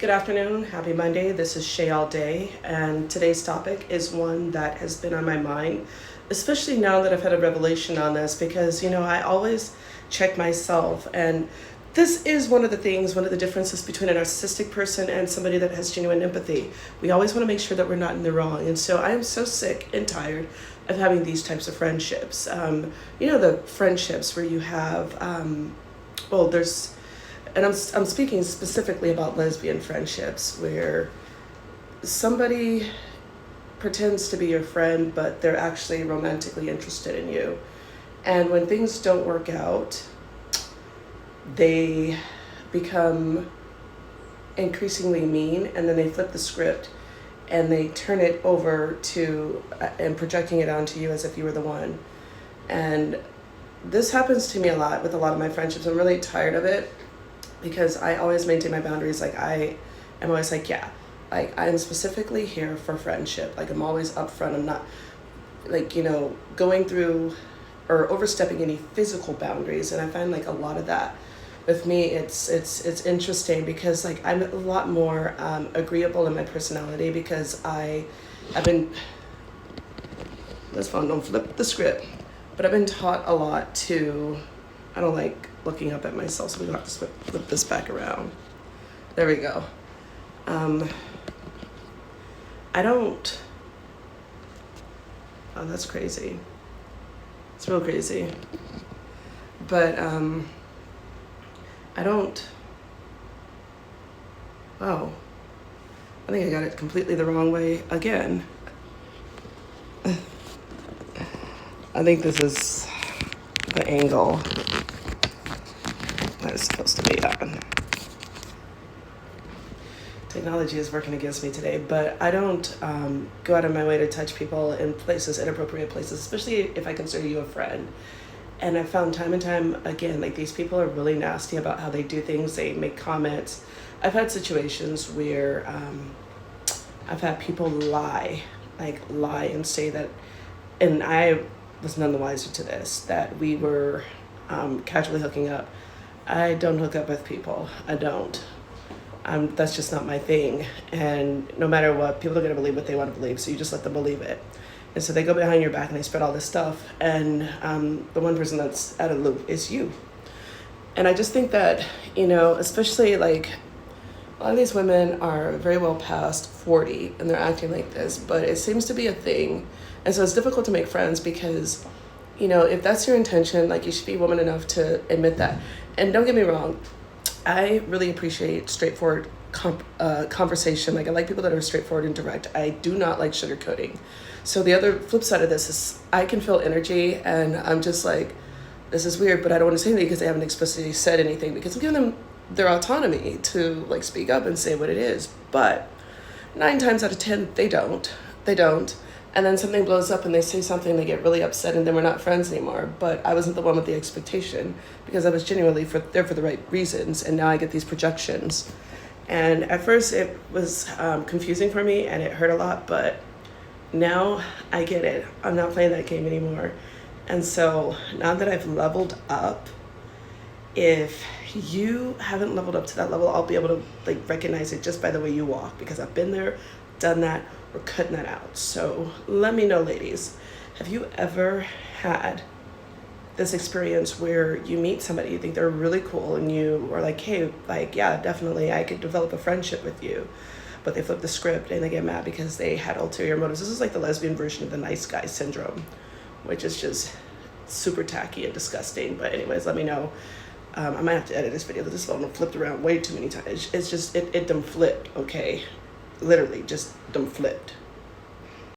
Good afternoon, happy Monday. This is Shay All Day, and today's topic is one that has been on my mind, especially now that I've had a revelation on this because, I always check myself, and this is one of the differences between a narcissistic person and somebody that has genuine empathy. We always want to make sure that we're not in the wrong, and so I am so sick and tired of having these types of friendships. The friendships where you have, there's and I'm speaking specifically about lesbian friendships where somebody pretends to be your friend, but they're actually romantically interested in you. And when things don't work out, they become increasingly mean, and then they flip the script and they turn it over to and projecting it onto you as if you were the one. And this happens to me a lot with a lot of my friendships. I'm really tired of it, because I always maintain my boundaries. Like I am always like, I'm specifically here for friendship. Like I'm always upfront. I'm not going through or overstepping any physical boundaries. And I find like a lot of that with me, it's interesting because like I'm a lot more agreeable in my personality because I have been, this phone don't flip the script, but I've been taught a lot to, I don't like looking up at myself, so we don't have to flip this back around. There we go. I don't, oh, that's crazy. It's real crazy. But I don't, oh, I think I got it completely the wrong way again. I think this is the angle that is supposed to be on. Technology is working against me today, but I don't go out of my way to touch people in places, inappropriate places, especially if I consider you a friend. And I've found time and time again, like these people are really nasty about how they do things. They make comments. I've had situations where I've had people lie and say that, and I was none the wiser to this, that we were casually hooking up. I don't hook up with people. I don't. That's just not my thing. And no matter what, people are going to believe what they want to believe, so you just let them believe it. And so they go behind your back and they spread all this stuff, and the one person that's out of the loop is you. And I just think that, especially like a lot of these women are very well past 40 and they're acting like this, but it seems to be a thing. And so it's difficult to make friends because, if that's your intention, like you should be woman enough to admit that. And don't get me wrong, I really appreciate straightforward conversation. Like I like people that are straightforward and direct. I do not like sugarcoating. So the other flip side of this is I can feel energy and I'm just like, this is weird, but I don't want to say anything because they haven't explicitly said anything, because I'm giving them their autonomy to like speak up and say what it is. But 9 times out of 10, they don't. And then something blows up and they say something, they get really upset, and then we're not friends anymore. But I wasn't the one with the expectation because I was genuinely there for the right reasons. And now I get these projections. And at first it was confusing for me and it hurt a lot, but now I get it. I'm not playing that game anymore. And so now that I've leveled up, if you haven't leveled up to that level, I'll be able to like recognize it just by the way you walk, because I've been there, done that. We're cutting that out. So let me know, ladies, have you ever had this experience where you meet somebody, you think they're really cool, and you are like, hey, like, yeah, definitely I could develop a friendship with you, but they flip the script and they get mad because they had ulterior motives? This is like the lesbian version of the nice guy syndrome, which is just super tacky and disgusting. But anyways, let me know. I might have to edit this video. This phone flipped around way too many times. It's just, it done flipped, okay? Literally just done flipped.